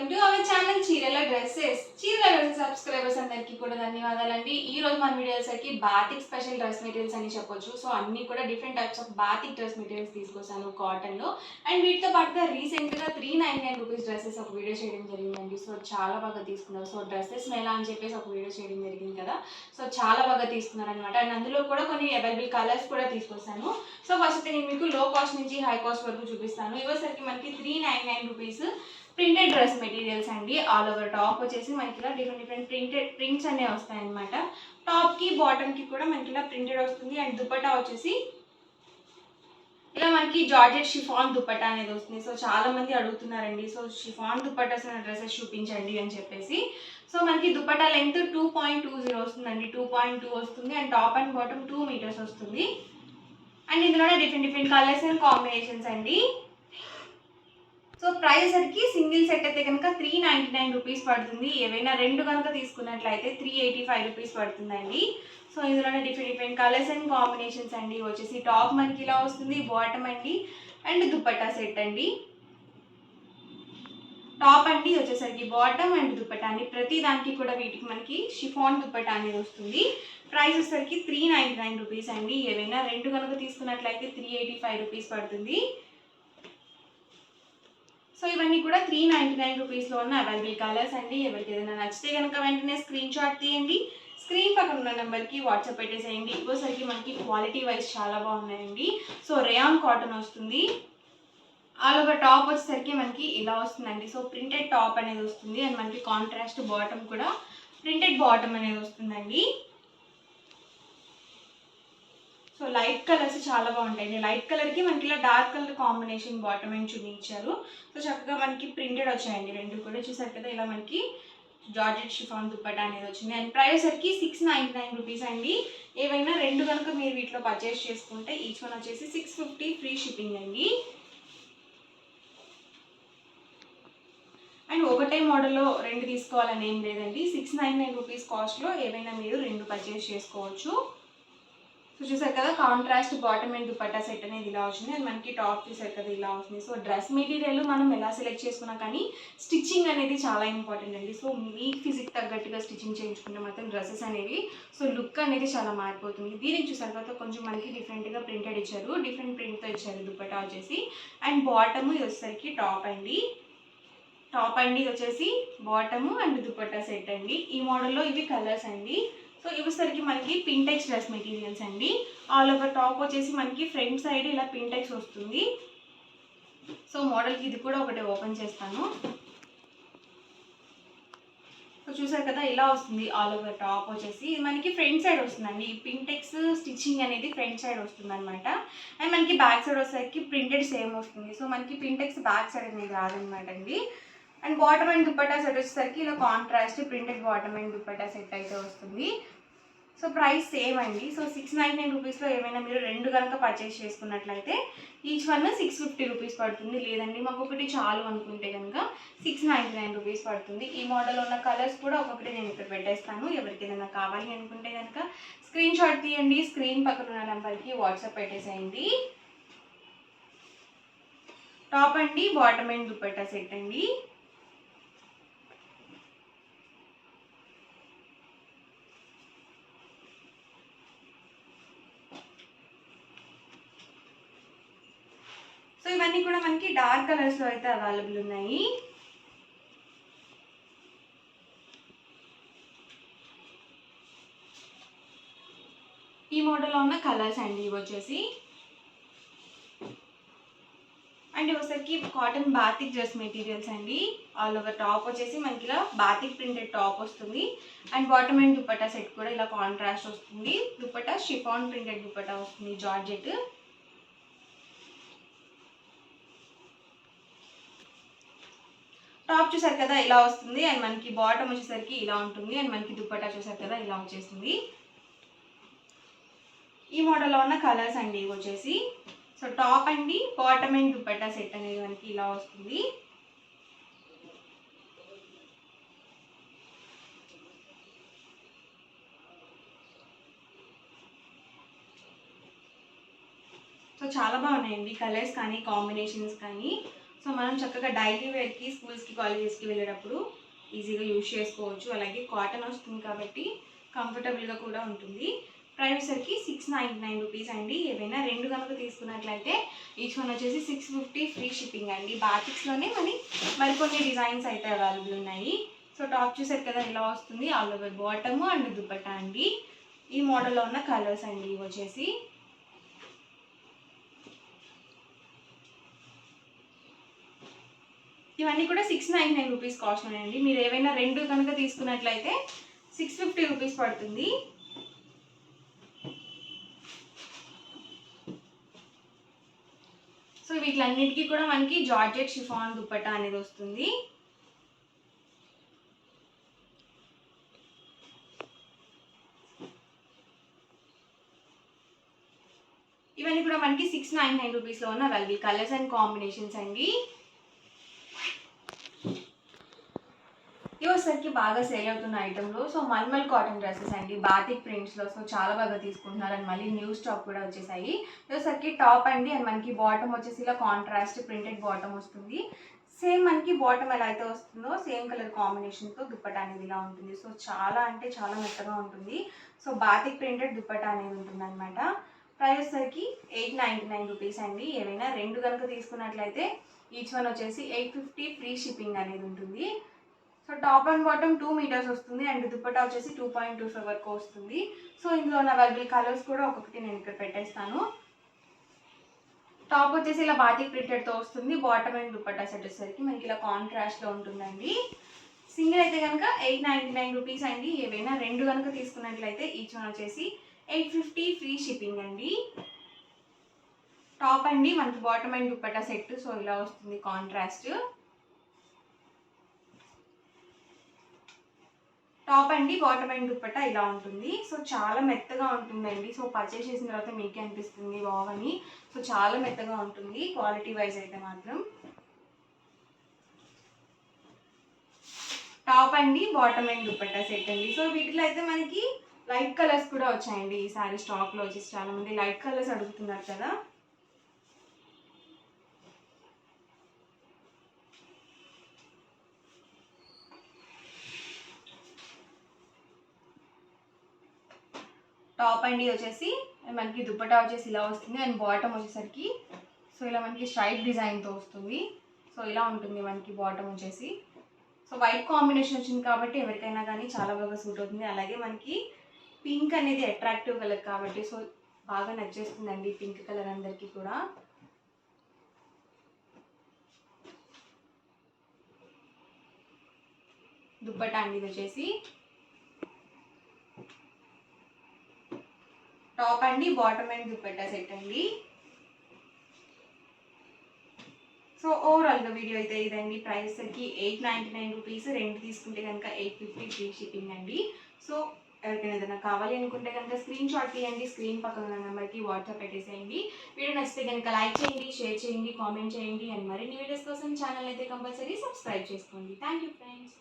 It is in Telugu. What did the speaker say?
వెల్కమ్ టు అవర్ ఛానల్ చీరల డ్రెస్సెస్. చీరల డ్రెస్సెస్ సబ్స్క్రైబర్స్ అందరికీ కూడా ధన్యవాదాలండి. ఈ రోజు మన వీడియోస్కి బాతిక్ స్పెషల్ డ్రెస్ మెటీరియల్స్ అని చెప్పొచ్చు. సో అన్ని కూడా different types of batik dress materials తీసుకొస్తాను కాటన్లో. అండ్ వీటితో పాటుగా రీసెంట్గా 399 రూపీస్ డ్రెస్సెస్ ఒక వీడియో చేయడం జరిగిందండి. సో చాలా బాగా తీసుకున్నారు. సో డ్రెస్సెస్ ఎలా అని చెప్పేసి ఒక వీడియో చేయడం జరిగింది కదా. సో చాలా బాగా తీసుకున్నారు అనమాట. అండ్ అందులో కూడా కొన్ని అవైలబుల్ కలర్స్ కూడా తీసుకొస్తాను. సో ఫస్ట్ నేను మీకు లో కాస్ట్ నుంచి హై కాస్ట్ వరకు చూపిస్తాను. ఇవసరికి మనకి 399 రూపీస్ ప్రింటెడ్ డ్రెస్ మెటీరియల్స్ అండి. ఆల్ ఓవర్ టాప్ వచ్చేసి మనకి ఇలా డిఫరెంట్ ప్రింట్స్ అనేవి వస్తాయి అనమాట. టాప్కి బాటమ్కి కూడా మనకి ఇలా ప్రింటెడ్ వస్తుంది. అండ్ దుపట్టా వచ్చేసి ఇలా మనకి జార్జెట్ షిఫాన్ దుపట్టా అనేది వస్తుంది. సో చాలా మంది అడుగుతున్నారండి, సో షిఫాన్ దుపట్టాస్ డ్రెస్సెస్ చూపించండి అని చెప్పేసి. సో మనకి దుపట్టా లెంత్ 2.20 వస్తుందండి, 2.2 వస్తుంది. And top and bottom 2 metres వస్తుంది. అండ్ ఇందులోనే డిఫరెంట్ కలర్స్ అండ్ కాంబినేషన్స్ అండి. సో ప్రైస్ సరికి సింగిల్ సెట్ అయితే కనుక 399 రూపీస్ పడుతుంది. ఏవైనా రెండు కనుక తీసుకున్నట్లయితే 385 రూపీస్ పడుతుందండి. సో ఇందులోనే డిఫరెంట్ కలర్స్ అండ్ కాంబినేషన్స్ అండి. వచ్చేసి టాప్ మనకి ఇలా వస్తుంది, బాటమ్ అండి, అండ్ దుపట్టా సెట్ అండి. టాప్ అండి వచ్చేసరికి బాటమ్ అండ్ దుపట్టా అండి. ప్రతి దానికి కూడా వీటికి మనకి షిఫాన్ దుపట్టా అనేది వస్తుంది. ప్రైస్ వచ్చేసరికి 399 రూపీస్ అండి. ఏవైనా రెండు కనుక తీసుకున్నట్లయితే 385 రూపీస్ పడుతుంది. సో ఇవన్నీ కూడా 399 రూపీస్లో ఉన్న అవైలబుల్ కలర్స్ అండి. ఎవరికి ఏదైనా నచ్చితే కనుక వెంటనే స్క్రీన్ షాట్ తీయండి. స్క్రీన్ పక్కన ఉన్న నెంబర్కి వాట్సాప్ పెట్టేసేయండి. ఇవ్వసరికి మనకి క్వాలిటీ వైజ్ చాలా బాగున్నాయండి. సో రేయాన్ కాటన్ వస్తుంది. ఆల్ ఓవర్ టాప్ వచ్చేసరికి మనకి ఇలా వస్తుందండి. సో ప్రింటెడ్ టాప్ అనేది వస్తుంది. అండ్ మనకి కాంట్రాస్ట్ బాటమ్ కూడా ప్రింటెడ్ బాటమ్ అనేది వస్తుందండి. సో లైట్ కలర్స్ చాలా బాగుంటాయి. లైట్ కలర్కి మనకి ఇలా dark colour combination bottom and chunni ఇచ్చారు. సో చక్కగా మనకి ప్రింటెడ్ వచ్చాయండి రెండు కూడా. చూసారు కదా, ఇలా మనకి జార్జెట్ షిఫాన్ దుపట్టా అనేది వచ్చింది. అండ్ ప్రైస్ సరికి 699 రూపీస్ అండి. ఏవైనా రెండు కనుక మీరు వీటిలో పర్చేస్ చేసుకుంటే ఈచ్ వన్ వచ్చేసి 650 ఫ్రీ షిప్పింగ్ అండి. అండ్ ఒకటే మోడల్లో రెండు తీసుకోవాలని ఏం లేదండి. 699 రూపీస్ కాస్ట్లో ఏవైనా మీరు రెండు పర్చేస్ చేసుకోవచ్చు. సో చూసారు కదా, contrast bottom and dupatta set అనేది ఇలా వచ్చింది. అండ్ మనకి టాప్ చూసారు కదా ఇలా వస్తుంది. సో డ్రెస్ మెటీరియల్ మనం ఎలా సెలెక్ట్ చేసుకున్నా కానీ స్టిచ్చింగ్ అనేది చాలా ఇంపార్టెంట్ అండి. సో మీ ఫిజిక్ తగ్గట్టుగా స్టిచ్చింగ్ చేయించుకుంటే మాత్రం డ్రెస్సెస్ అనేవి సో లుక్ అనేది చాలా మారిపోతుంది. దీనికి చూసారు కదా కొంచెం మనకి డిఫరెంట్గా ప్రింటెడ్ ఇచ్చారు, డిఫరెంట్ ప్రింట్తో ఇచ్చారు దుపట్టా వచ్చేసి. అండ్ బాటమ్ ఇది వచ్చేసరికి టాప్ అండి. టాప్ అండి వచ్చేసి బాటము అండ్ దుపట్టా సెట్ అండి. ఈ మోడల్లో ఇవి కలర్స్ అండి. సో ఇవసరికి మనకి పింటెక్స్ డ్రెస్ మెటీరియల్స్ అండి. ఆల్ ఓవర్ టాప్ వచ్చేసి మనకి ఫ్రంట్ సైడ్ ఇలా పింటెక్స్ వస్తుంది. సో మోడల్కి ఇది కూడా ఒకటి ఓపెన్ చేస్తాను. సో చూసారు కదా ఇలా వస్తుంది. ఆల్ ఓవర్ టాప్ వచ్చేసి ఇది మనకి ఫ్రంట్ సైడ్ వస్తుందండి. ఈ పింటెక్స్ స్టిచ్చింగ్ అనేది ఫ్రంట్ సైడ్ వస్తుంది అనమాట. అండ్ మనకి బ్యాక్ సైడ్ వచ్చేసరికి ప్రింటెడ్ సేమ్ వస్తుంది. సో మనకి పింటెక్స్ బ్యాక్ సైడ్ అనేది రాదనమాట అండి. And bottom and dupatta set వచ్చేసరికి ఇలా contrast printed bottom and dupatta set అయితే వస్తుంది. సో ప్రైస్ సేమ్ అండి. సో 699 రూపీస్లో ఏమైనా మీరు రెండు కనుక పర్చేస్ చేసుకున్నట్లయితే ఈచ్ వన్ 650 రూపీస్ పడుతుంది. లేదండి మాకు ఒకటి చాలు అనుకుంటే కనుక 699 రూపీస్ పడుతుంది. ఈ మోడల్ ఉన్న కలర్స్ కూడా ఒక్కొక్కటి నేను ఇక్కడ పెట్టేస్తాను. ఎవరికి ఏదైనా కావాలి అనుకుంటే కనుక స్క్రీన్ షాట్ తీయండి. స్క్రీన్ పక్కన ఉన్న నెంబర్కి వాట్సాప్ పెట్టేసేయండి. టాప్ అండి, బాటమ్ అండ్ దుపట్టా సెట్ అండి. సో ఇవన్నీ కూడా మనకి డార్క్ కలర్స్లో అయితే అవైలబుల్ ఉన్నాయి. ఈ మోడల్లో ఉన్న కలర్స్ అండి ఇవి వచ్చేసి. అండ్ ఇవసరికి కాటన్ బాతిక్ డ్రెస్ మెటీరియల్స్ అండి. ఆల్ ఓవర్ టాప్ వచ్చేసి మనకి ఇలా బాతిక్ ప్రింటెడ్ టాప్ వస్తుంది. And bottom and dupatta set కూడా ఇలా కాంట్రాస్ట్ వస్తుంది. దుపట్టా షిఫాన్ ప్రింటెడ్ దుపట్టా వస్తుంది, జార్జెట్. టాప్ చూసారు కదా ఇలా వస్తుంది. అండ్ మనకి బాటమ్ వచ్చేసరికి ఇలా ఉంటుంది. అండ్ మనకి దుపట్టా చూసారు కదా ఇలా వచ్చేస్తుంది. ఈ మోడల్లో ఉన్న కలర్స్ అండి ఇవి వచ్చేసి. సో టాప్ అండి, బాటమ్ అండ్ దుపట్టా సెట్ అనేది మనకి ఇలా వస్తుంది. సో చాలా బాగున్నాయండి కలర్స్ కానీ కాంబినేషన్స్ కానీ. సో మనం చక్కగా డైలీ వేర్కి, స్కూల్స్కి, కాలేజెస్కి వెళ్ళేటప్పుడు ఈజీగా యూజ్ చేసుకోవచ్చు. అలాగే కాటన్ వస్తుంది కాబట్టి కంఫర్టబుల్గా కూడా ఉంటుంది. ప్రైస్ వచ్చేసరికి 699 రూపీస్ అండి. ఏవైనా 2 కనుక తీసుకున్నట్లయితే ఈచ్ వన్ వచ్చేసి 650 ఫ్రీ షిప్పింగ్ అండి. బాతిక్స్లోనే మరికొన్ని డిజైన్స్ అయితే అవైలబుల్ ఉన్నాయి. సో టాప్ చూసారు కదా ఇలా వస్తుంది, all over bottom and dupatta అండి. ఈ మోడల్లో ఉన్న కలర్స్ అండి ఇవి వచ్చేసి. ఇవన్నీ కూడా 699 రూపీస్ కాస్ట్ ఉన్నాయండి. మీరు ఏవైనా 2 కనుక తీసుకున్నట్లయితే 650 రూపీస్ పడుతుంది. సో వీటిలన్నిటికీ కూడా మనకి జార్జెట్ షిఫాన్ దుపట్టా అనేది వస్తుంది. ఇవన్నీ కూడా మనకి 699 రూపీస్లో ఉన్న అవైలబుల్ కలర్స్ అండ్ కాంబినేషన్స్ అండి. ఇవసరికి బాగా సేల్ అవుతున్న ఐటెంలో సో మల్మల్ కాటన్ డ్రెస్సెస్ అండి, బాతిక్ ప్రింట్స్లో. సో చాలా బాగా తీసుకుంటున్నారు అండ్ మళ్ళీ న్యూ స్టాక్ కూడా వచ్చేసాయి. ఇవసరికి టాప్ అండి అండ్ మనకి బాటమ్ వచ్చేసి ఇలా కాంట్రాస్ట్ ప్రింటెడ్ బాటమ్ వస్తుంది. సేమ్ మనకి బాటమ్ ఎలా అయితే వస్తుందో సేమ్ కలర్ కాంబినేషన్తో దుపట్టా అనేది ఇలా ఉంటుంది. సో చాలా అంటే చాలా మెత్తగా ఉంటుంది. సో బాతిక్ ప్రింటెడ్ దుపట్టా అనేది ఉంటుంది అనమాట. ప్రైస్ వచ్చేసరికి 899 రూపీస్ అండి. ఏవైనా 2 కనుక తీసుకున్నట్లయితే ఈచ్ వన్ వచ్చేసి 850 ఫ్రీ షిప్పింగ్ అనేది ఉంటుంది. So top and bottom 2 metres వస్తుంది అండ్ దుపట్టా వచ్చేసి 2.25 వరకు వస్తుంది. సో ఇందులో ఉన్న అవైలబుల్ కలర్స్ కూడా ఒక్కొక్కటి నేను ఇక్కడ పెట్టేస్తాను. టాప్ వచ్చేసి ఇలా బాతిక్ ప్రింటెడ్తో వస్తుంది. బాటమ్ అండ్ దుపట్టా సెట్ వచ్చేసరికి మనకి ఇలా కాంట్రాస్ట్లో ఉంటుందండి. సింగిల్ అయితే కనుక 899 రూపీస్ అండి. ఏవైనా 2 కనుక తీసుకున్నట్లయితే ఈచ్ వన్ వచ్చేసి 850 ఫ్రీ షిప్పింగ్ అండి. టాప్ అండి మనకి bottom and dupatta set so ఇలా వస్తుంది కాంట్రాస్ట్. టాప్ అండి బాటమ్ అండ్ దుపట్టా ఇలా ఉంటుంది. సో చాలా మెత్తగా ఉంటుందండి. సో పర్చేస్ చేసిన తర్వాత మీకే అనిపిస్తుంది బాగుని. సో చాలా మెత్తగా ఉంటుంది క్వాలిటీ వైజ్ అయితే మాత్రం. టాప్ అండి బాటమ్ అండ్ దుపట్టా సెట్ అండి. సో వీటిలో అయితే మనకి లైట్ కలర్స్ కూడా వచ్చాయండి ఈసారి స్టాక్లో వచ్చేసి. చాలా మంది లైట్ కలర్స్ అడుగుతున్నారు కదా. టాప్ అండి వచ్చేసి మనకి దుపట్టా వచ్చేసి ఇలా వస్తుంది అండ్ బాటమ్ వచ్చేసరికి సో ఇలా మనకి స్ట్రైప్ డిజైన్తో వస్తుంది. సో ఇలా ఉంటుంది మనకి బాటమ్ వచ్చేసి. సో వైట్ కాంబినేషన్ వచ్చింది కాబట్టి ఎవరికైనా కానీ చాలా బాగా సూట్ అవుతుంది. అలాగే మనకి పింక్ అనేది అట్రాక్టివ్ కలర్ కాబట్టి సో బాగా నచ్చేస్తుందండి పింక్ కలర్ అందరికీ కూడా. దుపట్టా అండి ఇది వచ్చేసి. టాప్ అండి బాటమ్ అండ్ దుపట్టా సెట్ అండి. సో ఓవరాల్గా వీడియో అయితే ఇదండి. ప్రైస్కి 899 రూపీస్. 2 తీసుకుంటే కనుక 850 ఫ్రీ షిప్పింగ్ అండి. సో ఎవరికైనా ఏదైనా కావాలి అనుకుంటే కనుక స్క్రీన్ షాట్ తీయండి, స్క్రీన్ పక్కన ఉన్న నెంబర్కి వాట్సాప్ పెట్టేసేయండి. వీడియో నచ్చితే కనుక లైక్ చేయండి, షేర్ చేయండి, కామెంట్ చేయండి అండ్ మరిన్ని వీడియోస్ కోసం ఛానల్ అయితే కంపల్సరీ సబ్స్క్రైబ్ చేసుకోండి. Thank you friends.